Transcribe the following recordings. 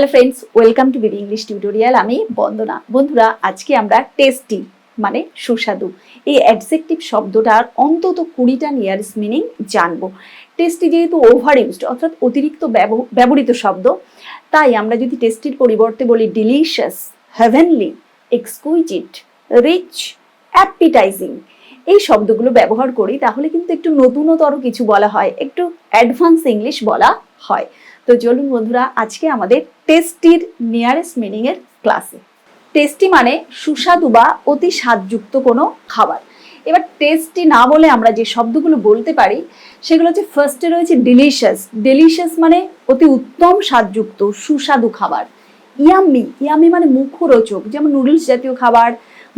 Hello friends, welcome to Bibi English tutorial. আমি বন্দনা। বন্ধুরা, আজকে আমরা টেস্টি মানে সুস্বাদু এই অ্যাডজেক্টিভ শব্দটার অন্তত 20টা নিয়ারেস্ট মিনিং জানবো। টেস্টি যেহেতু ওভার ইউজড অর্থাৎ অতিরিক্ত ব্যবহৃত শব্দ, তাই আমরা যদি টেস্টির পরিবর্তে বলি ডিলিশিয়াস, হেভেনলি, এক্সকুইজিট, রিচ, অ্যাপিটাইজিং এই শব্দগুলো ব্যবহার করি, তাহলে কিন্তু একটু নতুনতর কিছু বলা হয়, একটু অ্যাডভান্স ইংলিশ বলা হয়। তো চলুন বন্ধুরা, আজকে আমাদের টেস্টির নিয়ারেস্ট মিনিং এর ক্লাসে। টেস্টি মানে সুস্বাদু বা অতি স্বাদযুক্ত কোনো খাবার। এবার টেস্টি না বলে আমরা যে শব্দগুলো বলতে পারি সেগুলো হচ্ছে, ফার্স্টে রয়েছে ডিলিশিয়াস। ডিলিশিয়াস মানে অতি উত্তম স্বাদযুক্ত সুস্বাদু খাবার। ইয়াম্মি, ইয়াম্মি মানে মুখরোচক, যেমন নুডলস জাতীয় খাবার,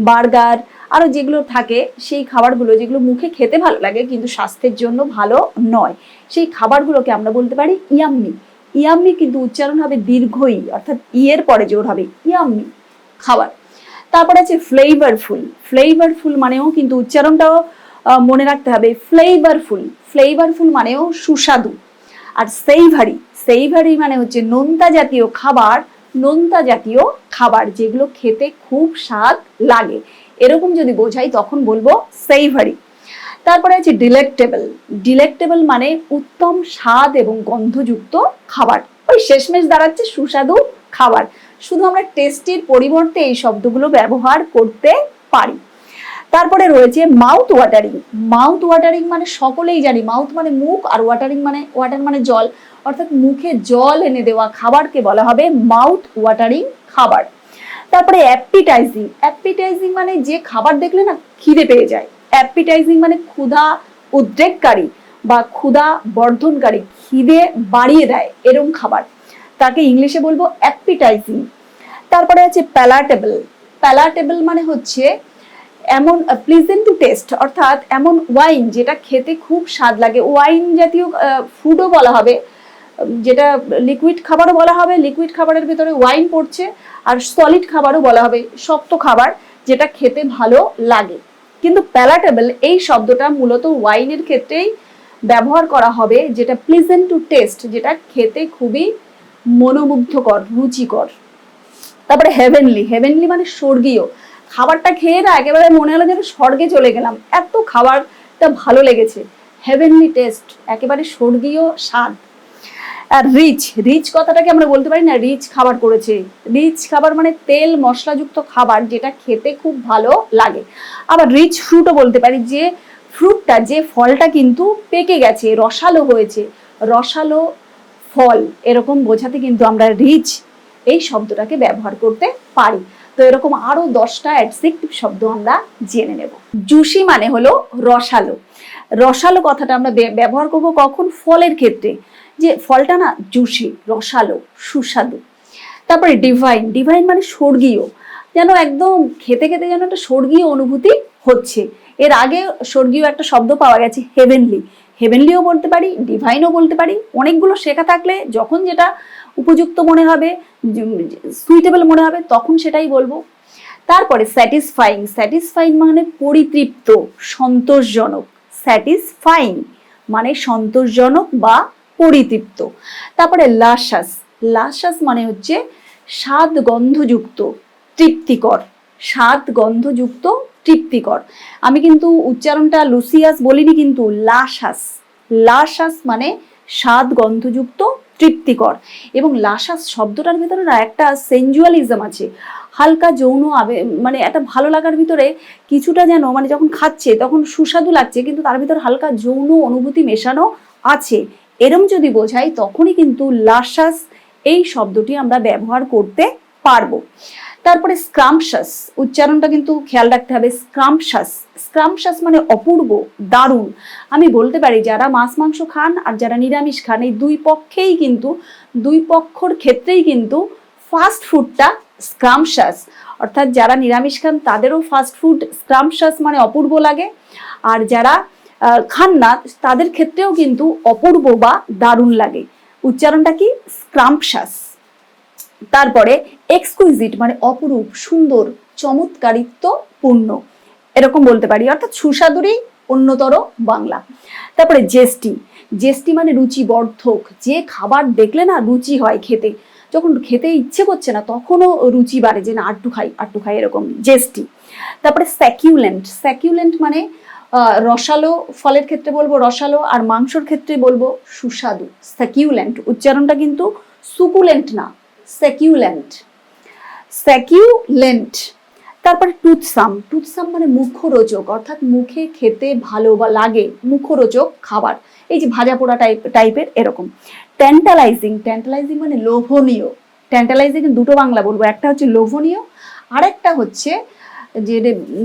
বার্গার, আরও যেগুলো থাকে সেই খাবারগুলো যেগুলো মুখে খেতে ভালো লাগে কিন্তু স্বাস্থ্যের জন্য ভালো নয়, সেই খাবারগুলোকে আমরা বলতে পারি ইয়াম্মি। ইয়াম্মি কিন্তু উচ্চারণ হবে দীর্ঘই, অর্থাৎ ইয়ের পরে জোর হবে, ইয়াম্মি খাবার। তারপরে আছে ফ্লেভারফুল। ফ্লেভারফুল মানেও কিন্তু উচ্চারণটাও মনে রাখতে হবে, ফ্লেভারফুল। ফ্লেভারফুল মানেও সুস্বাদু। আর সেইভারি, সেইভারি মানে হচ্ছে নোনতা জাতীয় খাবার। নোনতা জাতীয় খাবার যেগুলো খেতে খুব স্বাদ লাগে, এরকম যদি বোঝাই তখন বলবো সেইভারি। তারপরে আছে ডিলেক্টেবল। ডিলেক্টেবল মানে উত্তম স্বাদ এবং গন্ধযুক্ত খাবার, ওই শেষমেশ দাঁড়াচ্ছে সুস্বাদু খাবার। শুধু আমরা টেস্টির পরিবর্তে এই শব্দগুলো ব্যবহার করতে পারি। তারপরে রয়েছে মাউথ ওয়াটারিং। মাউথ ওয়াটারিং মানে সকলেই জানি, মাউথ মানে মুখ, আর ওয়াটারিং মানে ওয়াটার মানে জল, অর্থাৎ মুখে জল এনে দেওয়া খাবারকে বলা হবে মাউথ ওয়াটারিং খাবার। তারপরে অ্যাপিটাইজিং। অ্যাপিটাইজিং মানে যে খাবার দেখলে না খিদে পেয়ে যায়। অ্যাপিটাইজিং মানে ক্ষুধা উদ্রেককারী বা ক্ষুধা বর্ধনকারী, খিদে বাড়িয়ে দেয় এরকম খাবার, তাকে ইংলিশে বলবো অ্যাপিটাইজিং। তারপরে আছে প্যালাটেবল। প্যালাটেবল মানে হচ্ছে এমন প্লিজেন্ট টু টেস্ট, অর্থাৎ এমন ওয়াইন যেটা খেতে খুব স্বাদ লাগে। ওয়াইন জাতীয় ফুডও বলা হবে, যেটা লিকুইড খাবারও বলা হবে, লিকুইড খাবারের ভিতরে ওয়াইন পড়ছে, আর সলিড খাবারও বলা হবে, শক্ত খাবার যেটা খেতে ভালো লাগে। কিন্তু প্যালাটেবল এই শব্দটা মূলত ওয়াইনের ক্ষেত্রেই ব্যবহার করা হবে, যেটা প্লিজেন্ট টু টেস্ট, যেটা খেতে খুবই মনোমুগ্ধকর, রুচিকর। তারপরে হেভেনলি। হেভেনলি মানে স্বর্গীয়। খাবারটা খেয়ে না একেবারে মনে হলো যেন স্বর্গে চলে গেলাম, এত খাবারটা ভালো লেগেছে। হেভেনলি টেস্ট, একেবারে স্বর্গীয় স্বাদ। আর রিচ। রিচ কথাটাকে আমরা বলতে পারি না রিচ খাবার করেছে। রিচ খাবার মানে তেল মশলাযুক্ত খাবার যেটা খেতে খুব ভালো লাগে। আবার রিচ ফ্রুটও বলতে পারি, যে ফ্রুটটা, যে ফলটা কিন্তু পেকে গেছে, রসালো হয়েছে, রসালো ফল, এরকম বোঝাতে কিন্তু আমরা রিচ এই শব্দটাকে ব্যবহার করতে পারি। তো এরকম আরো 10টা অ্যাডজেক্টিভ শব্দ আমরা জেনে নেব। জুসি মানে হলো রসালো। রসালো কথাটা আমরা ব্যবহার করব কখন? ফলের ক্ষেত্রে, যে ফলটা না জুসি, রসালো, সুস্বাদু। তারপরে ডিভাইন। ডিভাইন মানে স্বর্গীয়, যেন একদম খেতে খেতে যেন একটা স্বর্গীয় অনুভূতি হচ্ছে। এর আগে স্বর্গীয় একটা শব্দ পাওয়া গেছে, হেভেনলি। হেভেনলিও বলতে পারি, ডিভাইনও বলতে পারি। অনেকগুলো শেখা থাকলে যখন যেটা উপযুক্ত মনে হবে, সুইটেবল মনে হবে, তখন সেটাই বলবো। তারপরে স্যাটিসফাইং। স্যাটিসফাইং মানে পরিতৃপ্ত, সন্তোষজনক। স্যাটিসফাইং মানে সন্তোষজনক বা পরিতৃপ্ত। তারপরে লাশাস। লাশাস মানে হচ্ছে স্বাদ গন্ধযুক্ত, তৃপ্তিকর। স্বাদ গন্ধযুক্ত, তৃপ্তিকর। আমি কিন্তু উচ্চারণটা লুসিয়াস বলিনি, কিন্তু লাশাস। লাশাস মানে স্বাদ গন্ধযুক্ত, তৃপ্তিকর। এবং লাশাস শব্দটার ভিতরে না একটা সেনজুয়ালিজম আছে, হালকা যৌন মানে একটা ভালো লাগার ভিতরে কিছুটা যেন, মানে যখন খাচ্ছে তখন সুস্বাদু লাগছে, কিন্তু তার ভিতরে হালকা যৌন অনুভূতি মেশানো আছে, এরম যদি বোঝাই তখনই কিন্তু লাশাস এই শব্দটি আমরা ব্যবহার করতে পারবো। তারপরে স্ক্রাম্পশাস। উচ্চারণটা কিন্তু খেয়াল রাখতে হবে, স্ক্রাম্পশাস। স্ক্রাম্পশাস মানে অপূর্ব, দারুণ। আমি বলতে পারি যারা মাছ মাংস খান আর যারা নিরামিষ খান, এই দুই পক্ষেই কিন্তু, দুই পক্ষর ক্ষেত্রেই কিন্তু ফাস্ট ফুডটা স্ক্রাম্পশাস। অর্থাৎ যারা নিরামিষ খান তাদেরও ফাস্ট ফুড স্ক্রাম্পশাস মানে অপূর্ব লাগে, আর যারা খান না তাদের ক্ষেত্রেও কিন্তু অপূর্ব বা দারুণ লাগে। উচ্চারণটা কি? স্ক্রাম্পশাস। তারপরে এক্সকুইজিট মানে অপরূপ, সুন্দর, চমৎকারিত্বপূর্ণ, এরকম বলতে পারি, অর্থাৎ সুস্বাদুরই অন্যতর বাংলা। তারপরে জেস্টি। জেস্টি মানে রুচিবর্ধক, যে খাবার দেখলে না রুচি হয় খেতে। যখন খেতে ইচ্ছে করছে না তখনও রুচি বাড়ে যে না আটটু খাই এরকম জেস্টি। তারপরে স্যাকিউলেন্ট, স্যাকিউলেন্ট মানে রসালো, ফলের ক্ষেত্রে বলবো রসালো, আর মাংসর ক্ষেত্রে বলবো সুস্বাদু। স্যাকিউলেন্ট উচ্চারণটা কিন্তু সুকুলেন্ট না, স্যাকিউলেন্ট, স্যাকিউলেন্ট। তারপরে টুথসাম, টুথসাম মানে মুখরোচক, অর্থাৎ মুখে খেতে ভালো বা লাগে, মুখরোচক খাবার, এই যে ভাজা পোড়া টাইপের এরকম। ট্যান্টালাইজিং, ট্যান্টালাইজিং মানে লোভনীয়। ট্যান্টালাইজিং দুটো বাংলা বলবো, একটা হচ্ছে লোভনীয়, আরেকটা হচ্ছে যে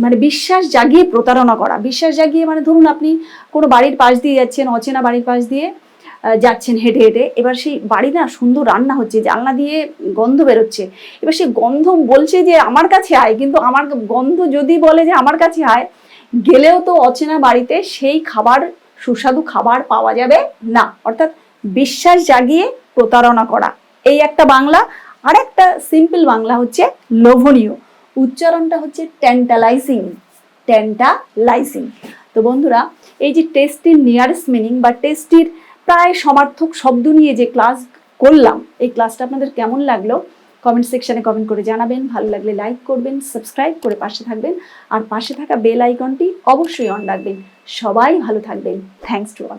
মানে বিশ্বাস জাগিয়ে প্রতারণা করা। বিশ্বাস জাগিয়ে মানে ধরুন আপনি কোনো বাড়ির পাশ দিয়ে যাচ্ছেন, অচেনা বাড়ির পাশ দিয়ে যাচ্ছেন হেঁটে হেঁটে, এবার সেই বাড়ি না সুন্দর রান্না হচ্ছে, জানলা দিয়ে গন্ধ বেরোচ্ছে, এবার সেই গন্ধ বলছে যে আমার কাছে আয়, কিন্তু আমার গন্ধ যদি বলে যে আমার কাছে আয়, গেলেও তো অচেনা বাড়িতে সেই খাবার, সুস্বাদু খাবার পাওয়া যাবে না। অর্থাৎ বিশ্বাস জাগিয়ে প্রতারণা করা, এই একটা বাংলা। আর একটা সিম্পল বাংলা হচ্ছে লোভনীয়, উচ্চারণটা হচ্ছে ট্যান্টালাইজিং, ট্যান্টালাইজিং। তো বন্ধুরা, এই যে টেস্টির নিয়ারেস্ট মিনিং বা টেস্টির প্রায় সমার্থক শব্দ নিয়ে যে ক্লাস করলাম, এই ক্লাসটা আপনাদের কেমন লাগলো কমেন্ট সেকশনে কমেন্ট করে জানাবেন। ভালো লাগলে লাইক করবেন, সাবস্ক্রাইব করে পাশে থাকবেন, আর পাশে থাকা বেল আইকনটি অবশ্যই অন রাখবেন। সবাই ভালো থাকবেন। Thanks to all.